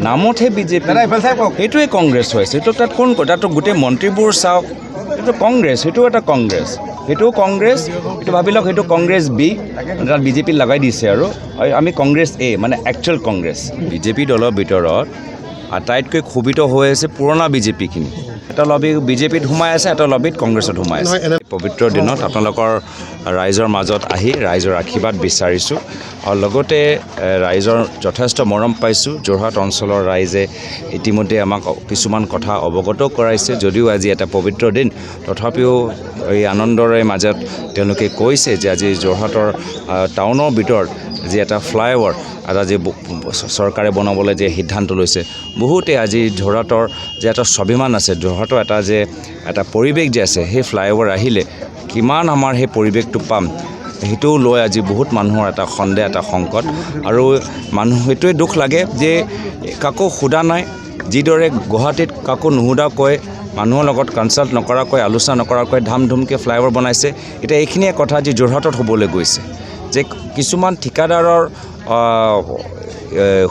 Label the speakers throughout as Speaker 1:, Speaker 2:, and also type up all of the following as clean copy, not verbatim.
Speaker 1: নামতহে বিজেপি সেইটোৱে কংগ্ৰেছ হৈছে এইটো তাত কোন তাতো গোটেই মন্ত্ৰীবোৰ চাওক এইটো কংগ্ৰেছ সেইটো এটা কংগ্ৰেছ সেইটোও কংগ্ৰেছ এইটো ভাবি লওক সেইটো কংগ্ৰেছ বি তাত বিজেপি লগাই দিছে আৰু আমি কংগ্ৰেছ এ মানে একচুৱেল কংগ্ৰেছ বিজেপি দলৰ ভিতৰত আটাইতকৈ ক্ষোভিত হৈ আছে পুৰণা বিজেপিখিনি এটা লবি বিজেপিত সোমাই আছে এটা লবিত কংগ্ৰেছত সোমাই আছে পবিত্ৰ দিনত আপোনালোকৰ ৰাইজৰ মাজত আহি ৰাইজৰ আশীৰ্বাদ বিচাৰিছোঁ আৰু লগতে ৰাইজৰ যথেষ্ট মৰম পাইছোঁ যোৰহাট অঞ্চলৰ ৰাইজে ইতিমধ্যে আমাক কিছুমান কথা অৱগত কৰাইছে যদিও আজি এটা পবিত্ৰ দিন তথাপিও এই আনন্দৰে মাজত তেওঁলোকে কৈছে যে আজি যোৰহাটৰ টাউনৰ ভিতৰত যি এটা ফ্লাইঅভাৰ এটা যি চৰকাৰে বনাবলৈ যে সিদ্ধান্ত লৈছে বহুতে আজি যোৰহাটৰ যে এটা স্বাভিমান আছে যোৰহাটৰ এটা পৰিৱেশ যে আছে সেই ফ্লাইঅভাৰ আহিলে কিমান আমাৰ সেই পৰিৱেশটো পাম সেইটো লৈ আজি বহুত মানুহৰ এটা সন্দেহ এটা সংকট আৰু মানুহ সেইটোৱে দুখ লাগে যে কাকো সোধা নাই যিদৰে গুৱাহাটীত কাকো নুসুধাকৈ মানুহৰ লগত কনচাল্ট নকৰাকৈ আলোচনা নকৰাকৈ ধামধুমকৈ ফ্লাইঅভাৰ বনাইছে এতিয়া এইখিনিয়ে কথা যি যোৰহাটত হ'বলৈ গৈছে যে কিছুমান ঠিকাদাৰৰ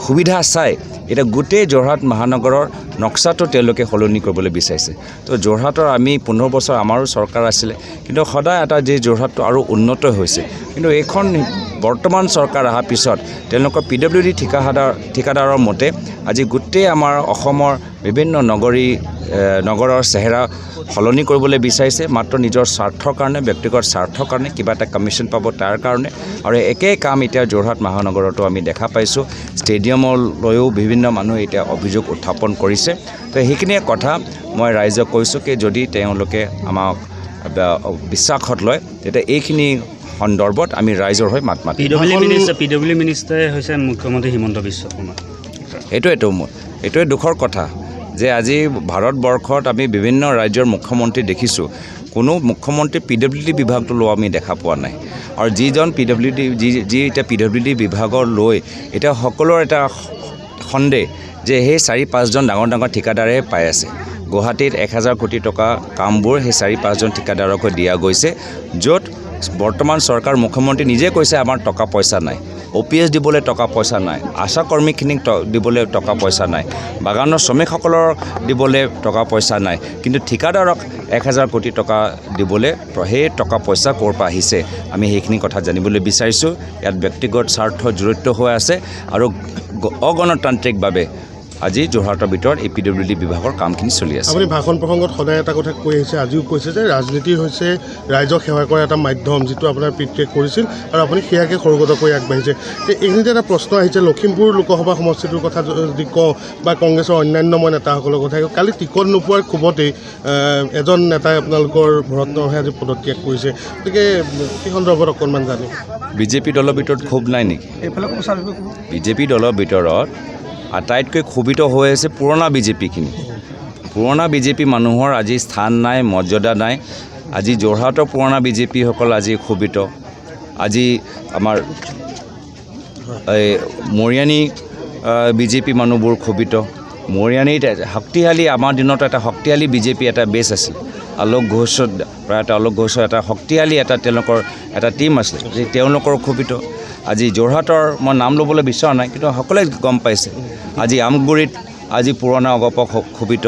Speaker 1: সুবিধা চাই এতিয়া গোটেই যোৰহাট মহানগৰৰ নক্সাটো তেওঁলোকে সলনি কৰিবলৈ বিচাৰিছে তো যোৰহাটৰ আমি 15 বছৰ আমাৰো চৰকাৰ আছিলে কিন্তু সদায় এটা যে যোৰহাটটো আৰু উন্নত হৈছে কিন্তু এইখন বৰ্তমান চৰকাৰ অহাৰ পিছত তেওঁলোকৰ PWD ঠিকাদাৰৰ মতে আজি গোটেই আমাৰ অসমৰ বিভিন্ন নগৰৰ চেহেৰা সলনি কৰিবলৈ বিচাৰিছে মাত্ৰ নিজৰ স্বাৰ্থৰ কাৰণে ব্যক্তিগত স্বাৰ্থৰ কাৰণে কিবা এটা কমিশ্যন পাব তাৰ কাৰণে আৰু একেই কাম এতিয়া যোৰহাট মহানগৰতো আমি দেখা পাইছোঁ ষ্টেডিয়ামলৈও বিভিন্ন মানুহে এতিয়া অভিযোগ উত্থাপন কৰিছে তো সেইখিনিয়ে কথা মই ৰাইজক কৈছোঁ কি যদি তেওঁলোকে আমাক বিশ্বাসত লয় তেতিয়া এইখিনি সন্দৰ্ভত আমি ৰাইজৰ হৈ মাত মাতিম
Speaker 2: PWD মিনিষ্টাৰে হৈছে মুখ্যমন্ত্ৰী হিমন্ত বিশ্ব শৰ্মা
Speaker 1: এইটোৱে দুখৰ কথা যে আজি ভাৰতবৰ্ষত আমি বিভিন্ন ৰাজ্যৰ মুখ্যমন্ত্ৰী দেখিছোঁ কোনো মুখ্যমন্ত্ৰী PWD বিভাগটো লোৱা আমি দেখা পোৱা নাই আৰু যিজন PWD যি এতিয়া PWD বিভাগৰ লৈ এতিয়া সকলোৰে এটা সন্দেহ যে সেই 4-5জন ডাঙৰ ঠিকাদাৰে পাই আছে গুৱাহাটীত 1000 কোটি টকা কামবোৰ সেই 4-5জন ঠিকাদাৰকৈ দিয়া গৈছে য'ত বৰ্তমান চৰকাৰ মুখ্যমন্ত্ৰী নিজে কৈছে আমাৰ টকা পইচা নাই OPS দিবলৈ টকা পইচা নাই আশা কৰ্মীখিনিক দিবলৈ টকা পইচা নাই বাগানৰ শ্ৰমিকসকলৰ দিবলৈ টকা পইচা নাই কিন্তু ঠিকাদাৰক 1000 কোটি টকা দিবলৈ সেই টকা পইচা ক'ৰ পৰা আহিছে আমি সেইখিনি কথা জানিবলৈ বিচাৰিছোঁ ইয়াত ব্যক্তিগত স্বাৰ্থ জড়িত হৈ আছে আৰু অগণতান্ত্ৰিকভাৱে আজি যোৰহাটৰ ভিতৰত এই PWD বিভাগৰ কামখিনি চলি আছে
Speaker 3: আপুনি ভাষণ প্ৰসংগত সদায় এটা কথা কৈ আহিছে আজিও কৈছে যে ৰাজনীতি হৈছে ৰাইজক সেৱা কৰা এটা মাধ্যম যিটো আপোনাৰ পিতৃয়ে কৰিছিল আৰু আপুনি সেয়াকে সৰুগত কৰি আগবাঢ়িছে এইখিনিতে এটা প্ৰশ্ন আহিছে লখিমপুৰ লোকসভা সমষ্টিটোৰ কথা যদি কওঁ বা কংগ্ৰেছৰ অন্যান্য নেতাসকলৰ কথা কালি টিকট নোপোৱাৰ ক্ষোভতেই এজন নেতাই আপোনালোকৰ ভৰত নৰহে আজি পদত্যাগ কৰিছে গতিকে সেই সন্দৰ্ভত অকণমান জানে
Speaker 1: বিজেপি দলৰ ভিতৰত ক্ষোভ নাই নেকি বিজেপি দলৰ ভিতৰত আটাইতকৈ ক্ষোভিত হৈ আছে পুৰণা বিজেপিখিনি পুৰণা বিজেপি মানুহৰ আজি স্থান নাই মৰ্যাদা নাই আজি যোৰহাটৰ পুৰণা বিজেপিসকল আজি ক্ষোভিত আজি আমাৰ এই মৰিয়ানী বিজেপি মানুহবোৰ ক্ষোভিত মৰিয়ানীত শক্তিশালী আমাৰ দিনত এটা শক্তিশালী বিজেপি এটা বেছ আছিল আলোক ঘোষৰ এটা শক্তিশালী তেওঁলোকৰ এটা টীম আছিলে তেওঁলোকৰ ক্ষোভিত আজি যোৰহাটৰ মই নাম ল'বলৈ বিচৰা নাই কিন্তু সকলোৱে গম পাইছে আজি আমগুৰিত আজি পুৰণা অগপ ক্ষোভিত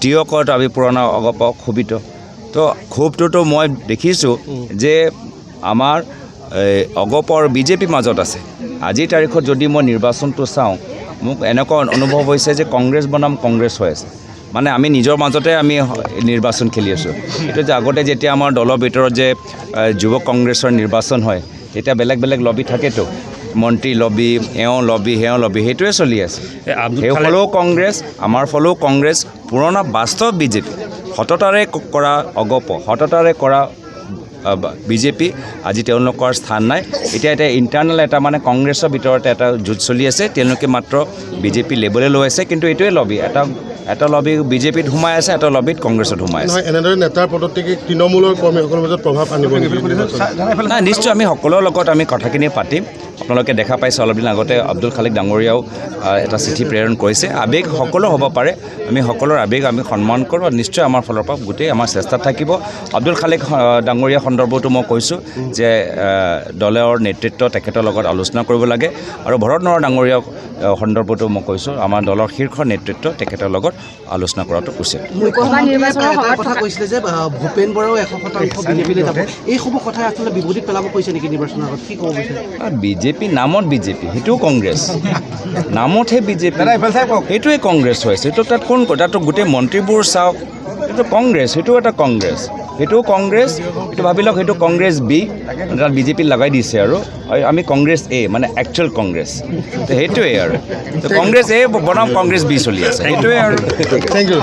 Speaker 1: টিয়কত আমি পুৰণা অগপ ক্ষোভিত তো ক্ষোভটোতো মই দেখিছোঁ যে আমাৰ অগপৰ বিজেপি মাজত আছে আজিৰ তাৰিখত যদি মই নিৰ্বাচনটো চাওঁ মোক এনেকুৱা অনুভৱ হৈছে যে কংগ্ৰেছ বনাম কংগ্ৰেছ হৈ আছে মানে আমি নিজৰ মাজতে আমি নিৰ্বাচন খেলি আছোঁ এইটো যে আগতে যেতিয়া আমাৰ দলৰ ভিতৰত যে যুৱ কংগ্ৰেছৰ নিৰ্বাচন হয় তেতিয়া বেলেগ লবি থাকেতো মন্ত্ৰী লবি এওঁ লবি সেইটোৱে চলি আছে সেইফালেও কংগ্ৰেছ আমাৰ ফালেও কংগ্ৰেছ পুৰণা বাস্তৱ বিজেপি সততাৰে কৰা অগপ সততাৰে কৰা বিজেপি আজি তেওঁলোকৰ স্থান নাই এতিয়া ইণ্টাৰনেল এটা মানে কংগ্ৰেছৰ ভিতৰতে এটা যুঁজ চলি আছে তেওঁলোকে মাত্ৰ বিজেপি লেবলে লৈ আছে কিন্তু এইটোৱে লবি এটা লবি বিজেপিত সোমাই আছে এটা লবিত কংগ্ৰেছত সোমাই আছে
Speaker 3: এনেদৰে নেতাৰ পদত্যাগে তৃণমূলৰ কৰ্মীসকলৰ মাজত প্ৰভাৱ আনিব
Speaker 1: নাই নিশ্চয় আমি সকলোৰে লগত আমি কথাখিনি পাতিম আপোনালোকে দেখা পাইছে অলপ দিন আগতে আব্দুল খালেক ডাঙৰীয়াও এটা চিঠি প্ৰেৰণ কৰিছে আৱেগ সকলো হ'ব পাৰে আমি সকলোৰ আৱেগ আমি সন্মান কৰোঁ আৰু নিশ্চয় আমাৰ ফালৰ পৰা গোটেই আমাৰ চেষ্টা থাকিব আব্দুল খালেক ডাঙৰীয়া সন্দৰ্ভতো মই কৈছোঁ যে দলৰ নেতৃত্ব তেখেতৰ লগত আলোচনা কৰিব লাগে আৰু ভৰত নৰহ ডাঙৰীয়া সন্দৰ্ভতো মই কৈছোঁ আমাৰ দলৰ শীৰ্ষ নেতৃত্ব তেখেতৰ লগত আলোচনা কৰাটো উচিত
Speaker 4: লোকসভা নিৰ্বাচনৰ কথা কৈছিলে যে ভূপেন বৰাও 100% বিজেপিলৈ যাব এইসমূহ কথা আচলতে বিপৰীত পেলাব কৈছে নেকি নিৰ্বাচনৰ আগত কি ক'ব বিচাৰে
Speaker 1: বিজেপি নামত বিজেপি সেইটোও কংগ্ৰেছ নামতহে বিজেপি সেইটোৱে কংগ্ৰেছ হৈছে সেইটো তাত কোন তাতো গোটেই মন্ত্ৰীবোৰ চাওক সেইটো কংগ্ৰেছ সেইটোও এটা কংগ্ৰেছ সেইটোও কংগ্ৰেছ সেইটো ভাবি লওক সেইটো কংগ্ৰেছ বি তাত বিজেপি লগাই দিছে আৰু আমি কংগ্ৰেছ এ মানে একচুৱেল কংগ্ৰেছ তো সেইটোৱে আৰু কংগ্ৰেছ এ বনাম কংগ্ৰেছ বি চলি আছে সেইটোৱে আৰু
Speaker 3: থেংক ইউ